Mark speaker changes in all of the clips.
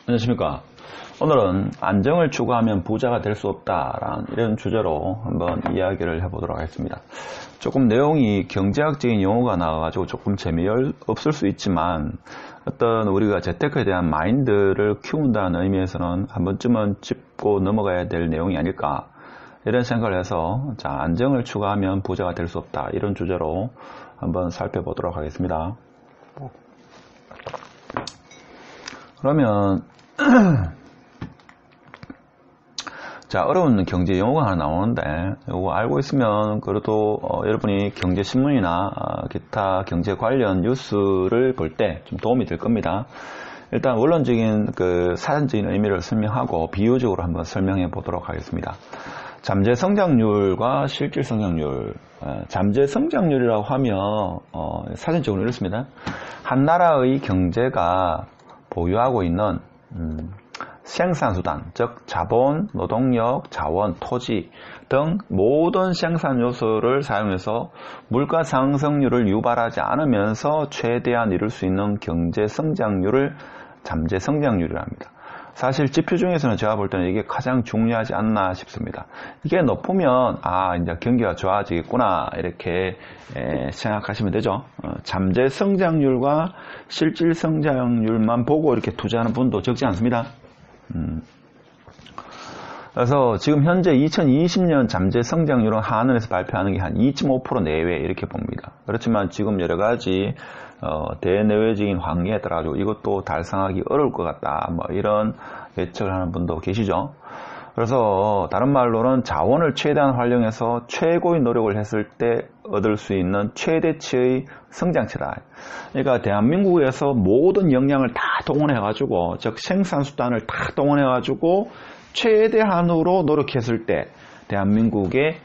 Speaker 1: 안녕하십니까. 오늘은 안정을 추구하면 부자가 될 수 없다라는 이런 주제로 한번 이야기를 해보도록 하겠습니다. 조금 내용이 경제학적인 용어가 나와가지고 조금 재미없을 수 있지만 어떤 우리가 재테크에 대한 마인드를 키운다는 의미에서는 한 번쯤은 짚고 넘어가야 될 내용이 아닐까 이런 생각을 해서 안정을 추구하면 부자가 될 수 없다 이런 주제로 한번 살펴보도록 하겠습니다. 그러면 자, 어려운 경제 용어가 하나 나오는데 이거 알고 있으면 그래도 여러분이 경제신문이나 기타 경제 관련 뉴스를 볼 때 좀 도움이 될 겁니다. 일단 원론적인 그 사전적인 의미를 설명하고 비유적으로 한번 설명해 보도록 하겠습니다. 잠재 성장률과 실질 성장률. 잠재 성장률이라고 하면 사전적으로 이렇습니다. 한 나라의 경제가 보유하고 있는 생산수단, 즉 자본, 노동력, 자원, 토지 등 모든 생산 요소를 사용해서 물가 상승률을 유발하지 않으면서 최대한 이룰 수 있는 경제 성장률을 잠재 성장률이라 합니다. 사실 지표 중에서는 제가 볼 때는 이게 가장 중요하지 않나 싶습니다. 이게 높으면 이제 경기가 좋아지겠구나 이렇게 생각하시면 되죠. 잠재 성장률과 실질 성장률만 보고 이렇게 투자하는 분도 적지 않습니다. 그래서 지금 현재 2020년 잠재 성장률은 한은에서 발표하는 게 한 2.5% 내외 이렇게 봅니다. 그렇지만 지금 여러 가지 대내외적인 환경에 따라서 이것도 달성하기 어려울 것 같다. 뭐 이런 예측을 하는 분도 계시죠. 그래서 다른 말로는 자원을 최대한 활용해서 최고의 노력을 했을 때 얻을 수 있는 최대치의 성장치다. 그러니까 대한민국에서 모든 역량을 다 동원해가지고, 즉 생산수단을 다 동원해가지고 최대한으로 노력했을 때 대한민국의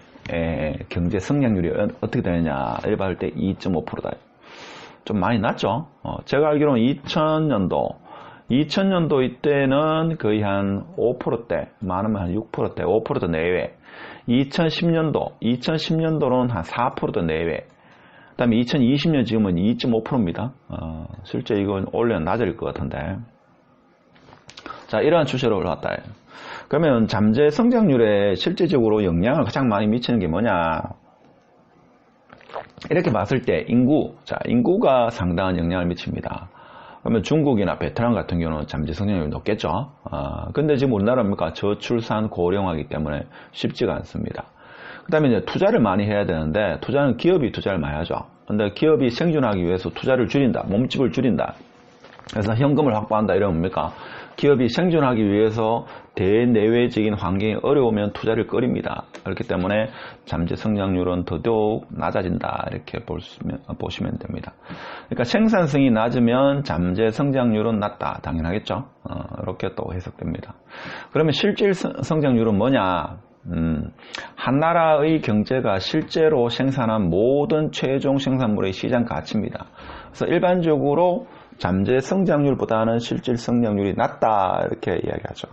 Speaker 1: 경제 성장률이 어떻게 되느냐 이를 봤을 때 2.5%다. 좀 많이 낮죠. 제가 알기로는 2000년도 이때는 거의 한 5%대, 많으면 한 6%대, 5%대 내외. 2010년도는 한 4%대 내외. 그 다음에 2020년 지금은 2.5%입니다. 실제 이건 올해는 낮을 것 같은데. 자, 이러한 추세로 올라왔다. 그러면 잠재 성장률에 실질적으로 영향을 가장 많이 미치는 게 뭐냐? 이렇게 봤을 때 인구가 상당한 영향을 미칩니다. 그러면 중국이나 베트남 같은 경우는 잠재 성장률이 높겠죠. 근데 지금 우리나라는 저출산 고령화이기 때문에 쉽지가 않습니다. 그 다음에 이제 투자를 많이 해야 되는데, 투자는 기업이 투자를 많이 하죠. 근데 기업이 생존하기 위해서 투자를 줄인다, 몸집을 줄인다. 그래서 현금을 확보한다 이러면 뭡니까? 기업이 생존하기 위해서 대내외적인 환경이 어려우면 투자를 꺼립니다. 그렇기 때문에 잠재 성장률은 더더욱 낮아진다 이렇게 보시면 됩니다. 그러니까 생산성이 낮으면 잠재 성장률은 낮다 당연하겠죠. 이렇게 또 해석됩니다. 그러면 실질 성장률은 뭐냐? 한 나라의 경제가 실제로 생산한 모든 최종 생산물의 시장 가치입니다. 그래서 일반적으로 잠재 성장률보다는 실질 성장률이 낮다 이렇게 이야기하죠.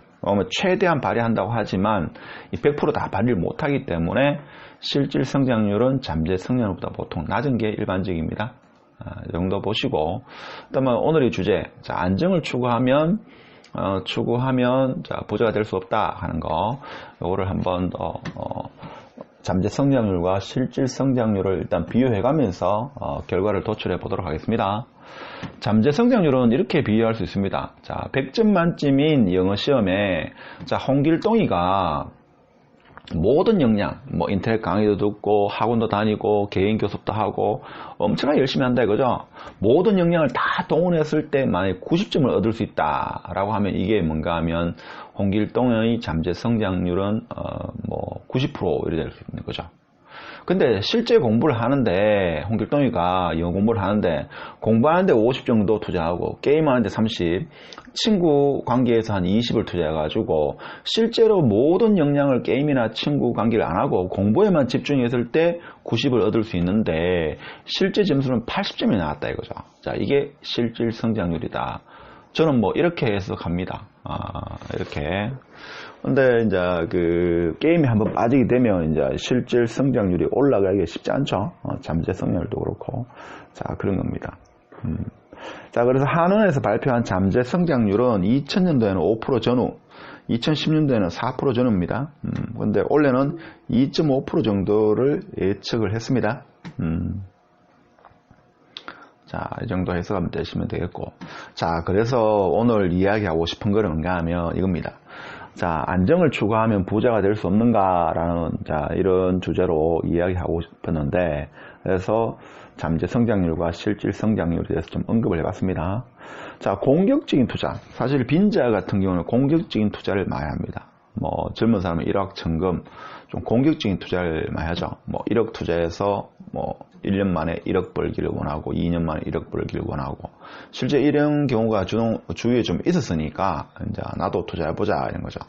Speaker 1: 최대한 발휘한다고 하지만 100% 다 발휘를 못하기 때문에 실질 성장률은 잠재 성장률보다 보통 낮은 게 일반적입니다. 이 정도 보시고, 그다음에 오늘의 주제, 안정을 추구하면 부자가 될 수 없다 하는 거, 요거를 한번 더 잠재 성장률과 실질 성장률을 일단 비교해가면서 결과를 도출해 보도록 하겠습니다. 잠재 성장률은 이렇게 비유할 수 있습니다. 100점 만점인 영어 시험에 홍길동이가 모든 역량, 인터넷 강의도 듣고 학원도 다니고 개인 교습도 하고 엄청나게 열심히 한다 이거죠. 모든 역량을 다 동원했을 때 만약에 90점을 얻을 수 있다라고 하면 이게 뭔가 하면 홍길동의 잠재 성장률은 90% 이렇게 될 수 있는 거죠. 근데 실제 공부를 하는데 홍길동이가 영어 공부를 하는데 공부하는데 50 정도 투자하고 게임하는데 30, 친구 관계에서 한 20을 투자해가지고 실제로 모든 역량을 게임이나 친구 관계를 안 하고 공부에만 집중했을 때 90을 얻을 수 있는데 실제 점수는 80점이 나왔다 이거죠. 이게 실질 성장률이다. 저는 이렇게 해석합니다. 이렇게. 근데 이제 게임에 한번 빠지게 되면 이제 실질 성장률이 올라가기 쉽지 않죠. 잠재 성장률도 그렇고. 그런 겁니다. 자, 그래서 한은에서 발표한 잠재 성장률은 2000년도에는 5% 전후, 2010년도에는 4% 전후입니다. 근데 올해는 2.5% 정도를 예측을 했습니다. 자, 이 정도 해석하면 되시면 되겠고. 자, 그래서 오늘 이야기하고 싶은 거는 뭔가 하면 이겁니다. 자, 안정을 추구하면 부자가 될 수 없는가라는, 자, 이런 주제로 이야기하고 싶었는데, 그래서 잠재 성장률과 실질 성장률에 대해서 좀 언급을 해봤습니다. 자, 공격적인 투자. 사실 빈자 같은 경우는 공격적인 투자를 많이 합니다. 뭐, 젊은 사람은 1억 천금, 좀 공격적인 투자를 많이 하죠. 뭐, 1억 투자해서, 뭐, 1년 만에 1억 벌기를 원하고, 2년 만에 1억 벌기를 원하고, 실제 이런 경우가 주위에 좀 있었으니까, 이제 나도 투자해보자, 이런 거죠.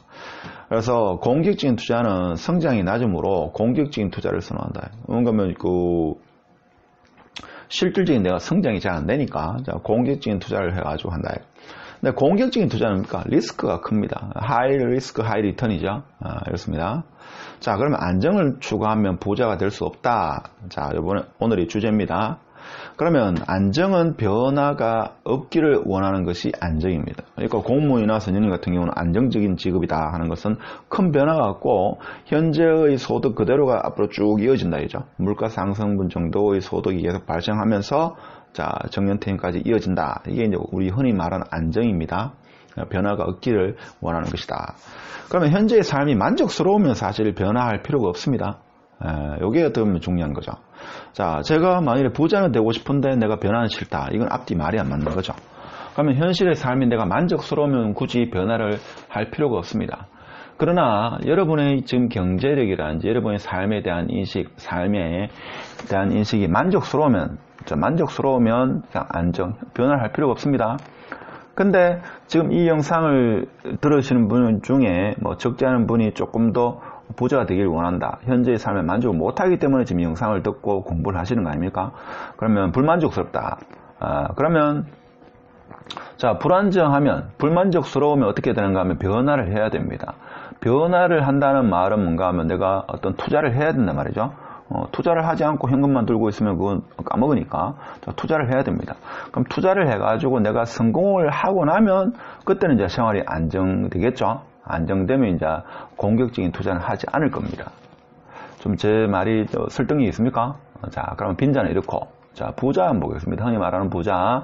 Speaker 1: 그래서 공격적인 투자는 성장이 낮으므로 공격적인 투자를 선호한다. 뭔가 하면 실질적인 내가 성장이 잘 안 되니까, 자, 공격적인 투자를 해가지고 한다. 근데 공격적인 투자는 뭡니까? 리스크가 큽니다. 하이 리스크, 하이 리턴이죠. 이렇습니다. 자, 그러면 안정을 추구하면 부자가 될 수 없다. 자, 오늘의 주제입니다. 그러면 안정은 변화가 없기를 원하는 것이 안정입니다. 그러니까 공무원이나 선생님 같은 경우는 안정적인 직업이다 하는 것은 큰 변화가 없고 현재의 소득 그대로가 앞으로 쭉 이어진다 이죠. 물가 상승분 정도의 소득이 계속 발생하면서 자, 정년퇴임까지 이어진다. 이게 이제 우리 흔히 말하는 안정입니다. 변화가 없기를 원하는 것이다. 그러면 현재의 삶이 만족스러우면 사실 변화할 필요가 없습니다. 이게 어떻게 보면 중요한 거죠. 자, 제가 만일에 부자는 되고 싶은데 내가 변화는 싫다. 이건 앞뒤 말이 안 맞는 거죠. 그러면 현실의 삶이 내가 만족스러우면 굳이 변화를 할 필요가 없습니다. 그러나 여러분의 지금 경제력이라든지 여러분의 삶에 대한 인식, 삶에 대한 인식이 만족스러우면 그냥 안정, 변화를 할 필요가 없습니다. 근데 지금 이 영상을 들으시는 분 중에 뭐 적지 않은 분이 조금 더 부자가 되길 원한다. 현재의 삶에 만족을 못하기 때문에 지금 이 영상을 듣고 공부를 하시는 거 아닙니까? 그러면 불만족스럽다. 그러면 자, 불만족스러우면 어떻게 되는가 하면 변화를 해야 됩니다. 변화를 한다는 말은 뭔가 하면 내가 어떤 투자를 해야 된단 말이죠. 투자를 하지 않고 현금만 들고 있으면 그건 까먹으니까 투자를 해야 됩니다. 그럼 투자를 해가지고 내가 성공을 하고 나면 그때는 이제 생활이 안정되겠죠. 안정되면 이제 공격적인 투자는 하지 않을 겁니다. 좀 제 말이 설득이 있습니까? 자, 그러면 빈자는 이렇고, 자, 부자 한번 보겠습니다. 흔히 말하는 부자,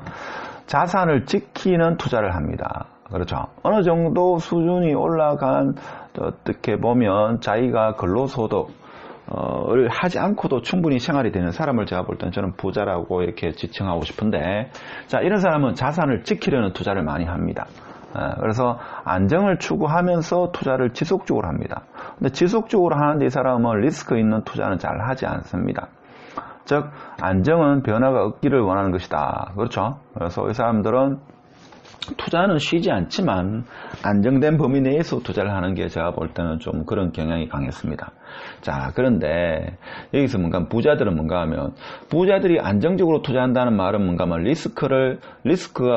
Speaker 1: 자산을 지키는 투자를 합니다. 그렇죠. 어느 정도 수준이 올라간 어떻게 보면 자기가 근로소득 을 하지 않고도 충분히 생활이 되는 사람을 제가 볼 때는 저는 부자라고 이렇게 지칭하고 싶은데, 자, 이런 사람은 자산을 지키려는 투자를 많이 합니다. 그래서 안정을 추구하면서 투자를 지속적으로 합니다. 근데 지속적으로 하는데 이 사람은 리스크 있는 투자는 잘 하지 않습니다. 즉, 안정은 변화가 없기를 원하는 것이다. 그렇죠? 그래서 이 사람들은 투자는 쉬지 않지만 안정된 범위 내에서 투자를 하는 게 제가 볼 때는 좀 그런 경향이 강했습니다. 자, 그런데 여기서 뭔가 부자들은 뭔가 하면 부자들이 안정적으로 투자한다는 말은 뭔가 하면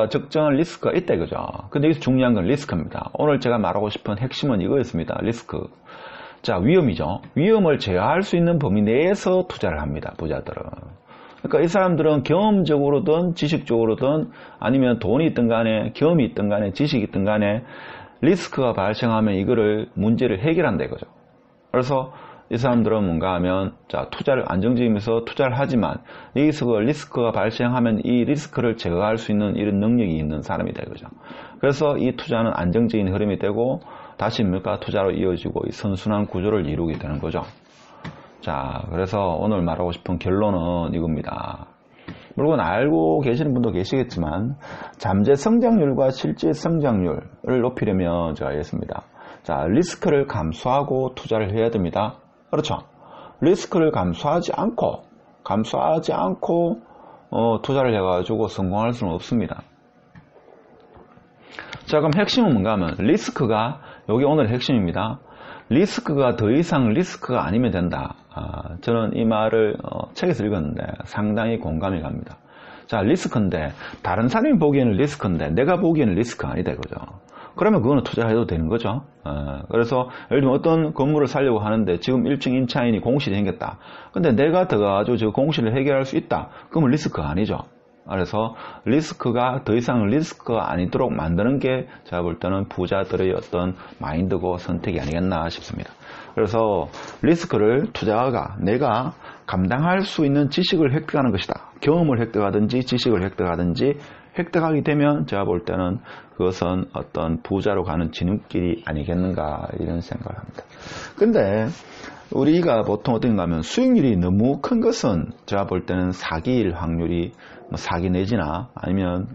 Speaker 1: 적정한 리스크가 있다 이거죠. 근데 여기서 중요한 건 리스크입니다. 오늘 제가 말하고 싶은 핵심은 이거였습니다. 리스크. 자, 위험이죠. 위험을 제어할 수 있는 범위 내에서 투자를 합니다. 부자들은. 그러니까 이 사람들은 경험적으로든 지식적으로든 아니면 돈이 있든 간에 경험이 있든 간에 지식이 있든 간에 리스크가 발생하면 이거를 문제를 해결한다 이거죠. 그래서 이 사람들은 뭔가 하면 자, 투자를 안정적이면서 투자를 하지만 여기서 그 리스크가 발생하면 이 리스크를 제어할 수 있는 이런 능력이 있는 사람이다 이거죠. 그래서 이 투자는 안정적인 흐름이 되고 다시 뭡니까? 투자로 이어지고 이 선순환 구조를 이루게 되는 거죠. 자, 그래서 오늘 말하고 싶은 결론은 이겁니다. 물론 알고 계시는 분도 계시겠지만 잠재 성장률과 실제 성장률을 높이려면 제가 했습니다. 자, 리스크를 감수하고 투자를 해야 됩니다. 그렇죠? 리스크를 감수하지 않고 투자를 해가지고 성공할 수는 없습니다. 자, 그럼 핵심은 뭔가 하면 리스크가 여기 오늘 핵심입니다. 리스크가 더 이상 리스크가 아니면 된다. 저는 이 말을 책에서 읽었는데 상당히 공감이 갑니다. 자, 리스크인데 다른 사람이 보기에는 리스크인데 내가 보기에는 리스크 아니다 이거죠. 그러면 그거는 투자해도 되는 거죠. 그래서 예를 들면 어떤 건물을 살려고 하는데 지금 1층 임차인이 공실이 생겼다. 근데 내가 들어가가지고 저 공실을 해결할 수 있다. 그러면 리스크가 아니죠. 그래서 리스크가 더 이상 리스크가 아니도록 만드는 게 제가 볼 때는 부자들의 어떤 마인드고 선택이 아니겠나 싶습니다. 그래서 리스크를 투자가 내가 감당할 수 있는 지식을 획득하는 것이다. 경험을 획득하든지 지식을 획득하든지 획득하게 되면 제가 볼 때는 그것은 어떤 부자로 가는 지름길이 아니겠는가 이런 생각을 합니다. 근데 우리가 보통 어떤가 하면 수익률이 너무 큰 것은 제가 볼 때는 사기일 확률이 사기 내지나 아니면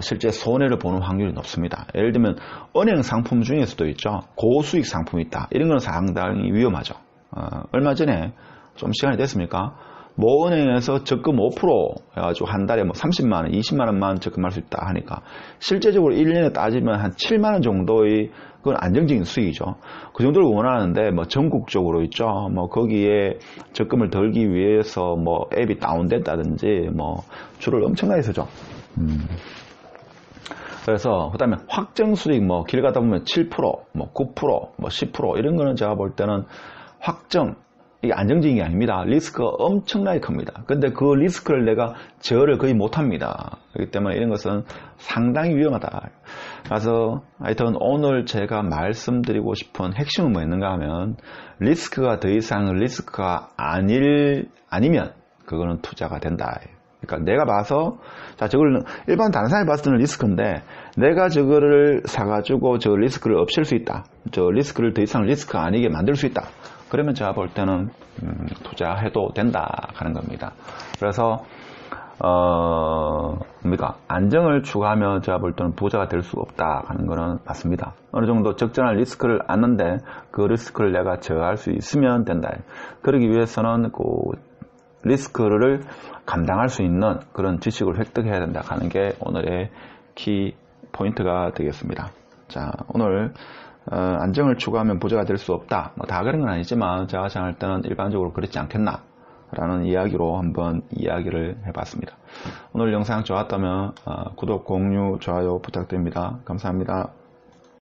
Speaker 1: 실제 손해를 보는 확률이 높습니다. 예를 들면 은행 상품 중에서도 있죠. 고수익 상품이 있다. 이런 건 상당히 위험하죠. 얼마 전에 좀 시간이 됐습니까? 모 은행에서 적금 5% 해가지고 한 달에 30만원, 20만원만 적금할 수 있다 하니까 실제적으로 1년에 따지면 한 7만원 정도의 그건 안정적인 수익이죠. 그 정도를 원하는데 전국적으로 있죠. 거기에 적금을 들기 위해서 앱이 다운됐다든지 줄을 엄청나게 서죠. 그래서 그다음에 확정 수익 길 가다 보면 7%, 9%, 10% 이런 거는 제가 볼 때는 확정 이게 안정적인 게 아닙니다. 리스크가 엄청나게 큽니다. 근데 그 리스크를 내가 제어를 거의 못합니다. 그렇기 때문에 이런 것은 상당히 위험하다. 그래서 하여튼 오늘 제가 말씀드리고 싶은 핵심은 뭐였는가 하면 리스크가 더 이상 리스크가 아니면 그거는 투자가 된다. 그러니까 내가 봐서 저걸 일반 다른 사람이 봤을 때는 리스크인데 내가 저거를 사가지고 저 리스크를 없앨 수 있다. 저 리스크를 더 이상 리스크가 아니게 만들 수 있다. 그러면 제가 볼 때는 투자해도 된다 하는 겁니다. 그래서 안정을 추구하면 제가 볼 때는 부자가 될 수 없다 하는 거는 맞습니다. 어느 정도 적절한 리스크를 안는데 그 리스크를 내가 제어할 수 있으면 된다. 그러기 위해서는 그 리스크를 감당할 수 있는 그런 지식을 획득해야 된다 하는 게 오늘의 키 포인트가 되겠습니다. 자, 오늘 안정을 추구하면 부자가 될 수 없다. 다 그런 건 아니지만 제가 생각할 때는 일반적으로 그렇지 않겠나 라는 이야기로 한번 이야기를 해봤습니다. 오늘 영상 좋았다면 구독, 공유, 좋아요 부탁드립니다. 감사합니다.